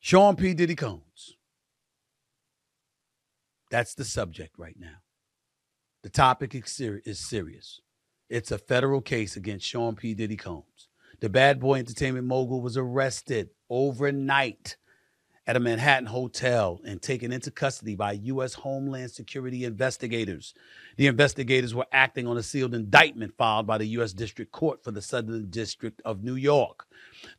Sean P. Diddy Combs. That's the subject right now. The topic is serious. It's a federal case against Sean P. Diddy Combs. The bad boy entertainment mogul was arrested overnight at a Manhattan hotel and taken into custody by U.S. Homeland Security investigators. The investigators were acting on a sealed indictment filed by the U.S. District Court for the Southern District of New York.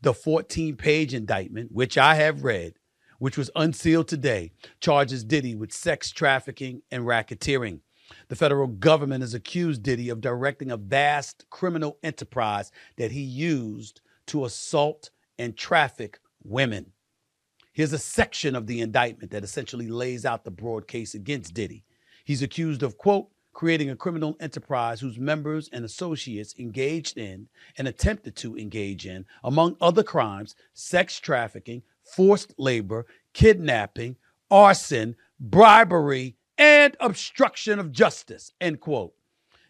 The 14-page indictment, which I have read, which was unsealed today, charges Diddy with sex trafficking and racketeering. The federal government has accused Diddy of directing a vast criminal enterprise that he used to assault and traffic women. Here's a section of the indictment that essentially lays out the broad case against Diddy. He's accused of, quote, creating a criminal enterprise whose members and associates engaged in and attempted to engage in, among other crimes, sex trafficking, forced labor, kidnapping, arson, bribery, and obstruction of justice, end quote.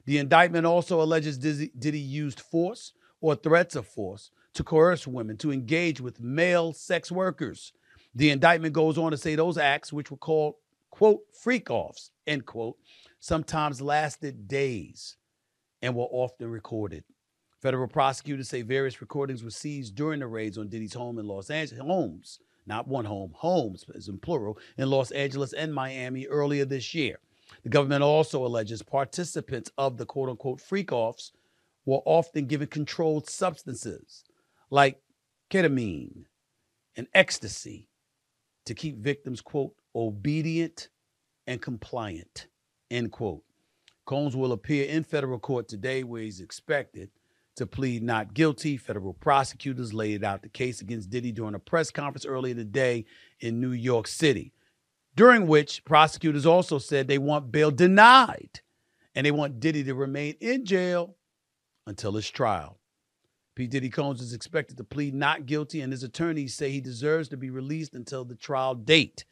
The indictment also alleges Diddy used force or threats of force to coerce women to engage with male sex workers. The indictment goes on to say those acts, which were called, quote, freak-offs, end quote, sometimes lasted days and were often recorded. Federal prosecutors say various recordings were seized during the raids on Diddy's home in Los Angeles, homes, not one home, homes as in plural, in Los Angeles and Miami earlier this year. The government also alleges participants of the quote-unquote freak-offs were often given controlled substances like ketamine and ecstasy to keep victims, quote, obedient and compliant, end quote. Combs will appear in federal court today where he's expected to plead not guilty. Federal prosecutors laid out the case against Diddy during a press conference earlier today in New York City, during which prosecutors also said they want bail denied and they want Diddy to remain in jail until his trial. P. Diddy Combs is expected to plead not guilty, and his attorneys say he deserves to be released until the trial date.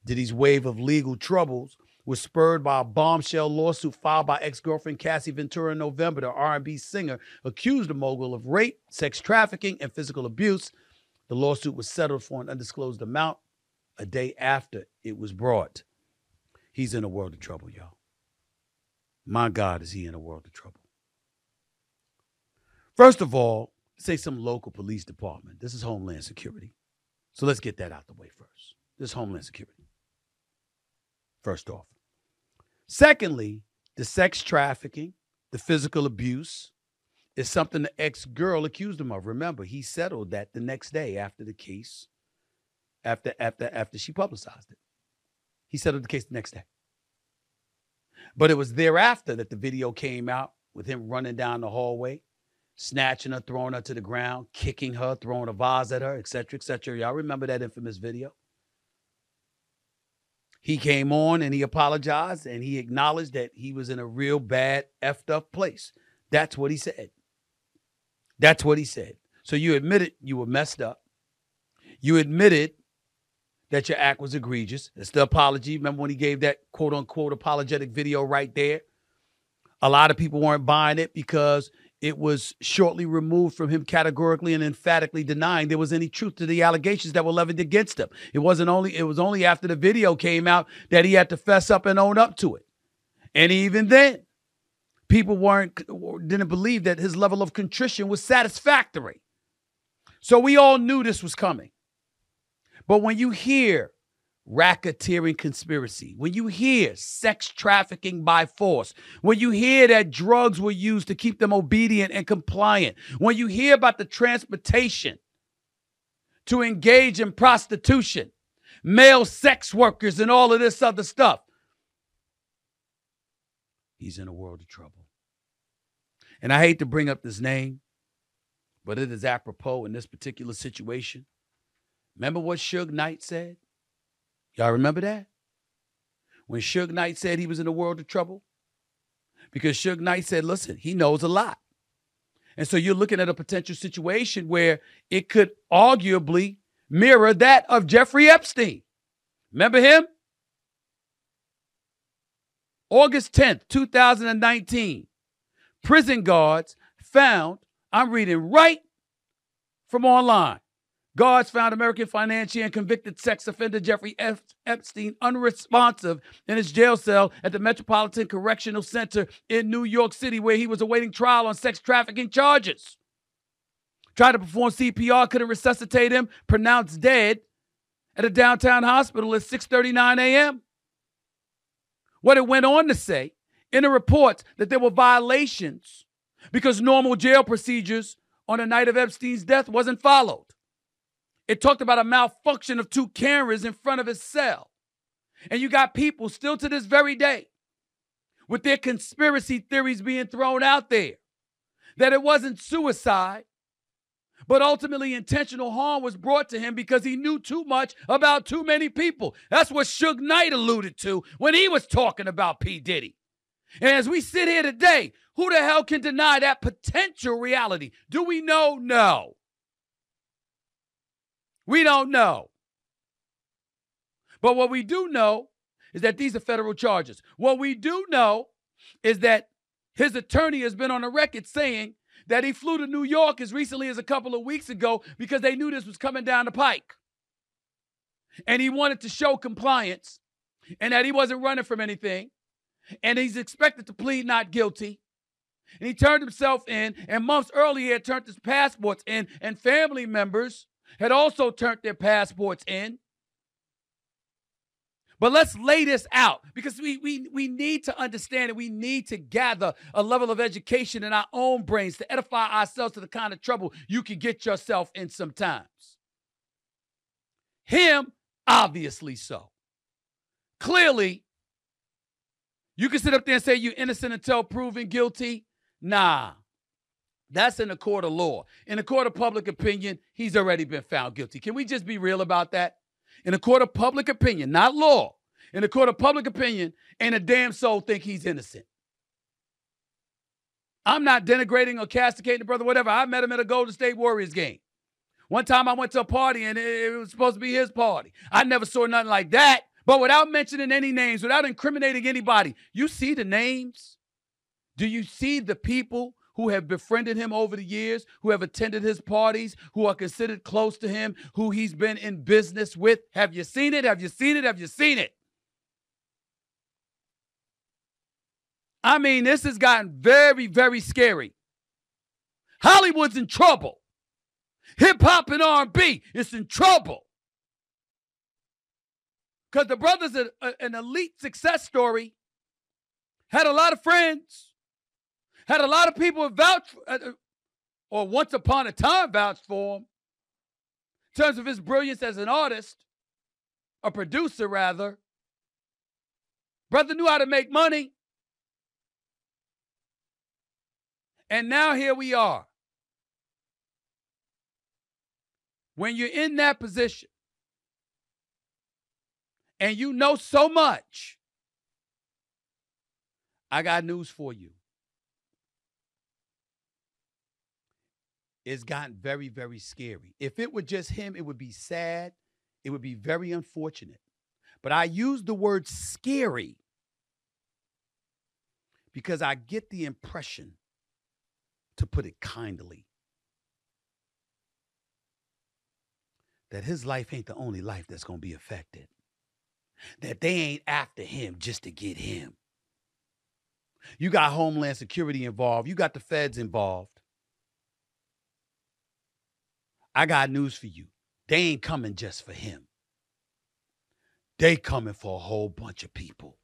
Diddy's wave of legal troubles was spurred by a bombshell lawsuit filed by ex-girlfriend Cassie Ventura in November. The R&B singer accused the mogul of rape, sex trafficking, and physical abuse. The lawsuit was settled for an undisclosed amount a day after it was brought. He's in a world of trouble, y'all. My God, is he in a world of trouble. First of all, say some local police department. This is Homeland Security. So let's get that out the way first. This is Homeland Security. First off. Secondly, the sex trafficking, the physical abuse is something the ex-girl accused him of. Remember, he settled that the next day after the case, after she publicized it. He settled the case the next day. But it was thereafter that the video came out with him running down the hallway, snatching her, throwing her to the ground, kicking her, throwing a vase at her, et cetera, et cetera. Y'all remember that infamous video? He came on and he apologized and he acknowledged that he was in a real bad, effed up place. That's what he said. That's what he said. So you admitted you were messed up. You admitted that your act was egregious. It's the apology. Remember when he gave that quote unquote apologetic video right there? A lot of people weren't buying it because it was shortly removed from him categorically and emphatically denying there was any truth to the allegations that were levied against him. It was only after the video came out that he had to fess up and own up to it. And even then, people didn't believe that his level of contrition was satisfactory. So we all knew this was coming. But when you hear racketeering conspiracy, when you hear sex trafficking by force, when you hear that drugs were used to keep them obedient and compliant, when you hear about the transportation to engage in prostitution, male sex workers, and all of this other stuff, he's in a world of trouble. And I hate to bring up this name, but it is apropos in this particular situation. Remember what Suge Knight said? Y'all remember that? When Suge Knight said he was in a world of trouble? Because Suge Knight said, listen, he knows a lot. And so you're looking at a potential situation where it could arguably mirror that of Jeffrey Epstein. Remember him? August 10th, 2019. Prison guards found, I'm reading right from online, Guards found American financier and convicted sex offender Jeffrey Epstein unresponsive in his jail cell at the Metropolitan Correctional Center in New York City, where he was awaiting trial on sex trafficking charges. Tried to perform CPR, couldn't resuscitate him, pronounced dead at a downtown hospital at 6:39 a.m. What it went on to say in the reports that there were violations because normal jail procedures on the night of Epstein's death wasn't followed. It talked about a malfunction of 2 cameras in front of his cell. And you got people still to this very day with their conspiracy theories being thrown out there that it wasn't suicide, but ultimately intentional harm was brought to him because he knew too much about too many people. That's what Suge Knight alluded to when he was talking about P. Diddy. And as we sit here today, who the hell can deny that potential reality? Do we know? No. We don't know. But what we do know is that these are federal charges. What we do know is that his attorney has been on the record saying that he flew to New York as recently as a couple of weeks ago because they knew this was coming down the pike. And he wanted to show compliance and that he wasn't running from anything. And he's expected to plead not guilty. And he turned himself in, and months earlier he had turned his passports in, and family members had also turned their passports in. But let's lay this out because we need to understand and we need to gather a level of education in our own brains to edify ourselves to the kind of trouble you can get yourself in sometimes. Him, obviously so. Clearly, you can sit up there and say you're innocent until proven guilty. Nah, that's in the court of law. In the court of public opinion, he's already been found guilty. Can we just be real about that? In the court of public opinion, not law, in the court of public opinion, ain't a damn soul think he's innocent. I'm not denigrating or castigating the brother, whatever. I met him at a Golden State Warriors game. One time I went to a party and it was supposed to be his party. I never saw nothing like that. But without mentioning any names, without incriminating anybody, you see the names? Do you see the people who have befriended him over the years, who have attended his parties, who are considered close to him, who he's been in business with? Have you seen it? Have you seen it? Have you seen it? I mean, this has gotten very, very scary. Hollywood's in trouble. Hip-hop and R&B is in trouble. Because the brother's an elite success story, had a lot of friends, had a lot of people vouch, or once upon a time vouched for him, in terms of his brilliance as an artist, a producer rather. Brother knew how to make money. And now here we are. When you're in that position, and you know so much, I got news for you. It's gotten very, very scary. If it were just him, it would be sad. It would be very unfortunate. But I use the word scary because I get the impression, to put it kindly, that his life ain't the only life that's going to be affected. That they ain't after him just to get him. You got Homeland Security involved. You got the feds involved. I got news for you. They ain't coming just for him. They coming for a whole bunch of people.